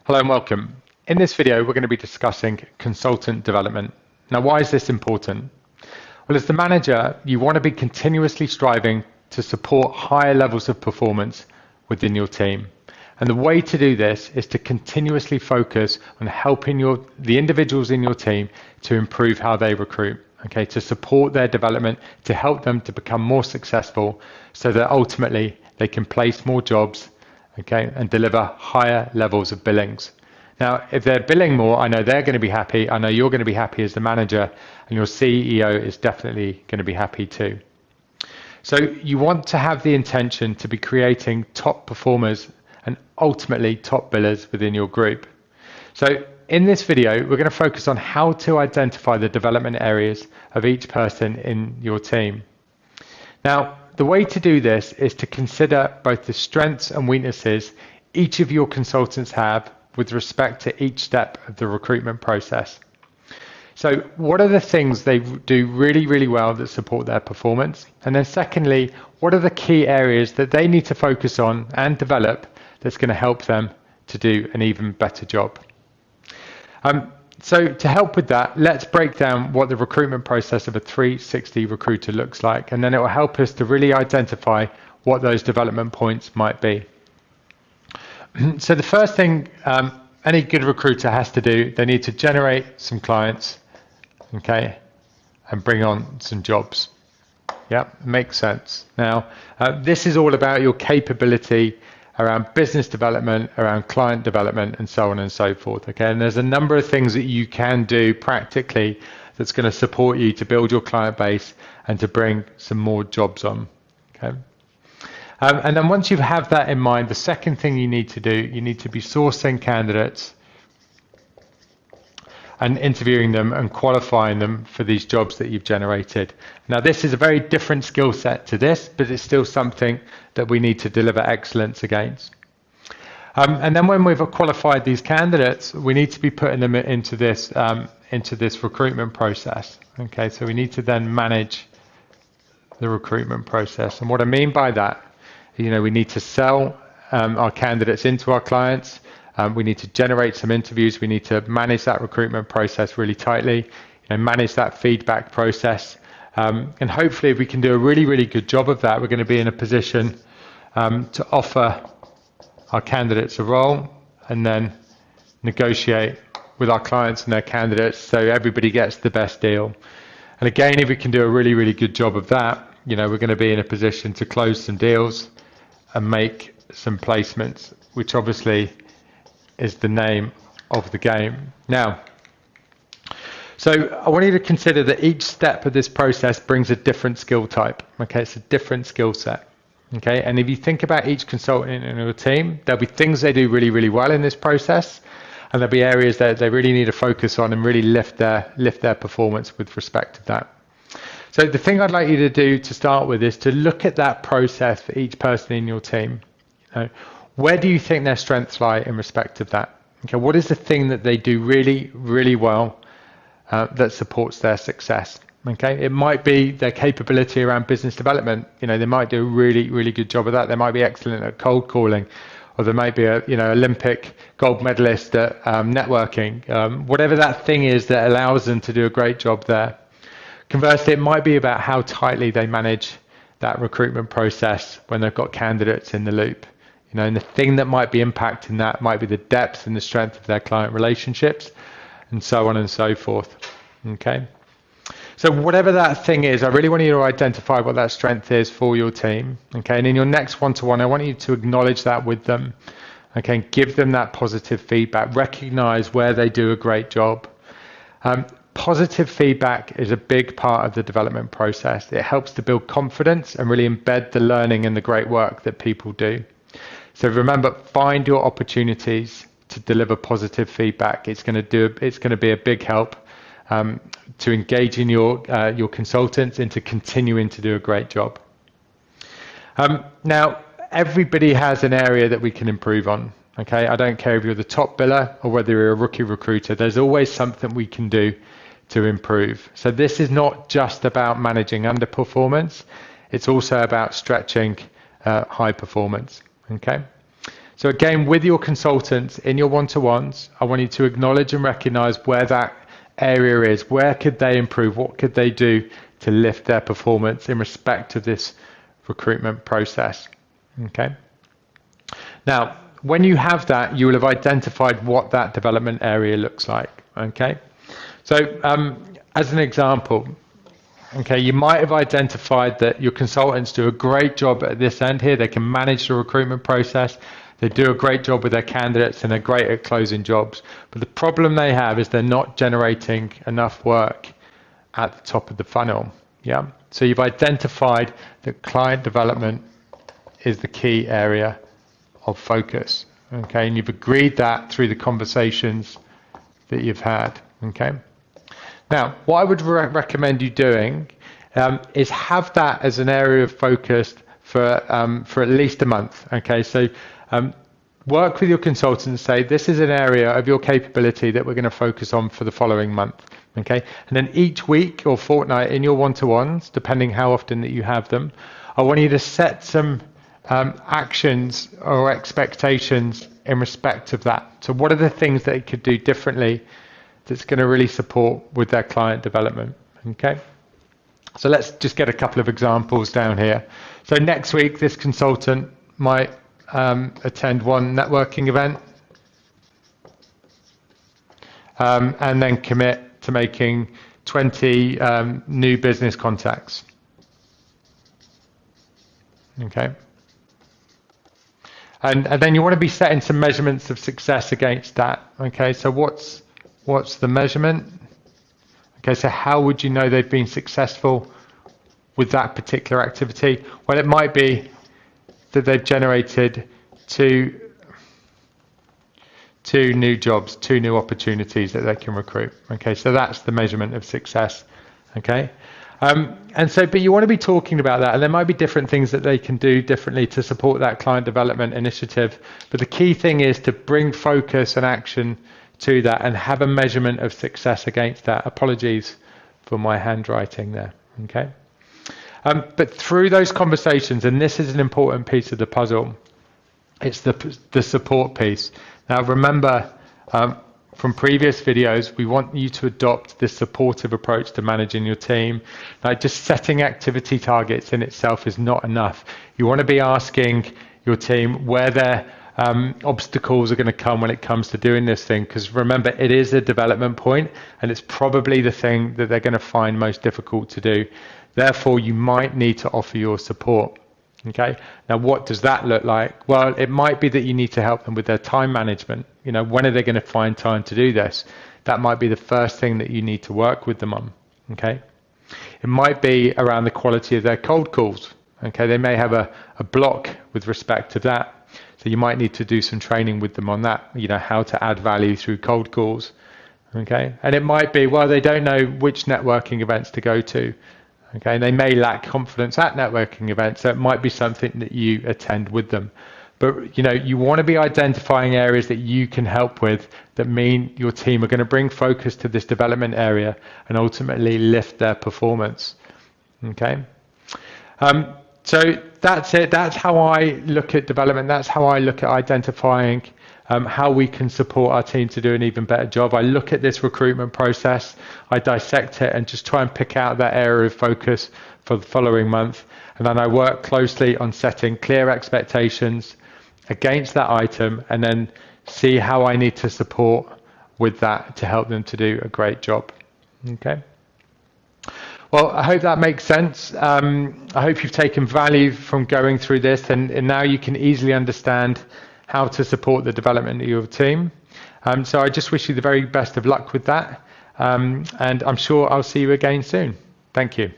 Hello and welcome. In this video, we're going to be discussing consultant development. Now, why is this important? Well, as the manager, you want to be continuously striving to support higher levels of performance within your team. And the way to do this is to continuously focus on helping the individuals in your team to improve how they recruit, okay, to support their development, to help them to become more successful so that ultimately they can place more jobs, okay, and deliver higher levels of billings. Now, if they're billing more, I know they're going to be happy. I know you're going to be happy as the manager, and your CEO is definitely going to be happy too. So you want to have the intention to be creating top performers and ultimately top billers within your group. So in this video, we're going to focus on how to identify the development areas of each person in your team. Now, the way to do this is to consider both the strengths and weaknesses each of your consultants have with respect to each step of the recruitment process. So what are the things they do really, really well that support their performance? And then secondly, what are the key areas that they need to focus on and develop that's going to help them to do an even better job? So to help with that, let's break down what the recruitment process of a 360 recruiter looks like, and then it will help us to really identify what those development points might be. So the first thing any good recruiter has to do, they need to generate some clients, okay, and bring on some jobs. Yeah, makes sense. Now, this is all about your capability around business development, around client development, and so on and so forth. Okay, and there's a number of things that you can do practically that's going to support you to build your client base and to bring some more jobs on. Okay, and then once you have that in mind, the second thing you need to do, you need to be sourcing candidates and interviewing them and qualifying them for these jobs that you've generated. Now, this is a very different skill set to this, but it's still something that we need to deliver excellence against. And then when we've qualified these candidates, we need to be putting them into this recruitment process. Okay, so we need to then manage the recruitment process. And what I mean by that, we need to sell our candidates into our clients. We need to generate some interviews. We need to manage that recruitment process really tightly, manage that feedback process. And hopefully if we can do a really, really good job of that, we're going to be in a position to offer our candidates a role and then negotiate with our clients and their candidates so everybody gets the best deal. And again, if we can do a really, really good job of that, we're going to be in a position to close some deals and make some placements, which obviously is the name of the game. Now, so I want you to consider that each step of this process brings a different skill type. Okay, it's a different skill set. Okay, and if you think about each consultant in your team, there'll be things they do really, really well in this process, and there'll be areas that they really need to focus on and really lift their performance with respect to that. So the thing I'd like you to do to start with is to look at that process for each person in your team. Where do you think their strengths lie in respect of that? Okay, what is the thing that they do really, really well that supports their success? Okay, it might be their capability around business development. They might do a really, really good job of that. They might be excellent at cold calling, or they might be a Olympic gold medalist at networking. Whatever that thing is that allows them to do a great job there. Conversely, it might be about how tightly they manage that recruitment process when they've got candidates in the loop. And the thing that might be impacting that might be the depth and the strength of their client relationships, and so on and so forth. Okay. So whatever that thing is, I really want you to identify what that strength is for your team. Okay. And in your next one-to-one, I want you to acknowledge that with them. Okay. Give them that positive feedback. Recognize where they do a great job. Positive feedback is a big part of the development process. It helps to build confidence and really embed the learning and the great work that people do. So remember, find your opportunities to deliver positive feedback. It's going to be a big help to engage in your consultants and to continuing to do a great job. Now, everybody has an area that we can improve on. Okay, I don't care if you're the top biller or whether you're a rookie recruiter. There's always something we can do to improve. So this is not just about managing underperformance. It's also about stretching high performance. Okay, So again, with your consultants in your one-to-ones, I want you to acknowledge and recognize where that area is. Where could they improve? What could they do to lift their performance in respect of this recruitment process? Okay. Now, when you have that, you will have identified what that development area looks like. Okay. So as an example, okay, you might have identified that your consultants do a great job at this end here. They can manage the recruitment process. They do a great job with their candidates and they're great at closing jobs. But the problem they have is they're not generating enough work at the top of the funnel. Yeah. So you've identified that client development is the key area of focus. Okay. And you've agreed that through the conversations that you've had. Okay. Now, what I would recommend you doing is have that as an area of focus for at least a month. Okay, so work with your consultant and say, this is an area of your capability that we're going to focus on for the following month. Okay, and then each week or fortnight in your one-to-ones, depending how often that you have them, I want you to set some actions or expectations in respect of that. So what are the things that it could do differently that's going to really support with their client development? Okay, so let's just get a couple of examples down here. So next week, this consultant might attend one networking event and then commit to making 20 new business contacts. Okay. And then you want to be setting some measurements of success against that. Okay, so what's the measurement? Okay, so how would you know they've been successful with that particular activity? Well, it might be that they've generated two new jobs, 2 new opportunities that they can recruit. Okay, so that's the measurement of success. Okay, but you want to be talking about that, and there might be different things that they can do differently to support that client development initiative. But the key thing is to bring focus and action to that and have a measurement of success against that. Apologies for my handwriting there. Okay, but through those conversations, and this is an important piece of the puzzle, it's the support piece. Now remember, from previous videos, we want you to adopt this supportive approach to managing your team. Like, just setting activity targets in itself is not enough. You want to be asking your team where their obstacles are going to come when it comes to doing this thing, because remember, it is a development point and it's probably the thing that they're going to find most difficult to do. Therefore, you might need to offer your support. Okay, now what does that look like? Well, it might be that you need to help them with their time management. You know, when are they going to find time to do this? That might be the first thing that you need to work with them on. Okay, it might be around the quality of their cold calls. Okay, they may have a block with respect to that, so you might need to do some training with them on that. You know, how to add value through cold calls. Okay, and it might be, well, they don't know which networking events to go to. Okay, and they may lack confidence at networking events, so it might be something that you attend with them. But you know, you want to be identifying areas that you can help with that mean your team are going to bring focus to this development area and ultimately lift their performance. Okay, so that's it. That's how I look at development. That's how I look at identifying how we can support our team to do an even better job. I look at this recruitment process, I dissect it and just try and pick out that area of focus for the following month. And then I work closely on setting clear expectations against that item and then see how I need to support with that to help them to do a great job. Okay. Well, I hope that makes sense. I hope you've taken value from going through this and now you can easily understand how to support the development of your team. So I just wish you the very best of luck with that. And I'm sure I'll see you again soon. Thank you.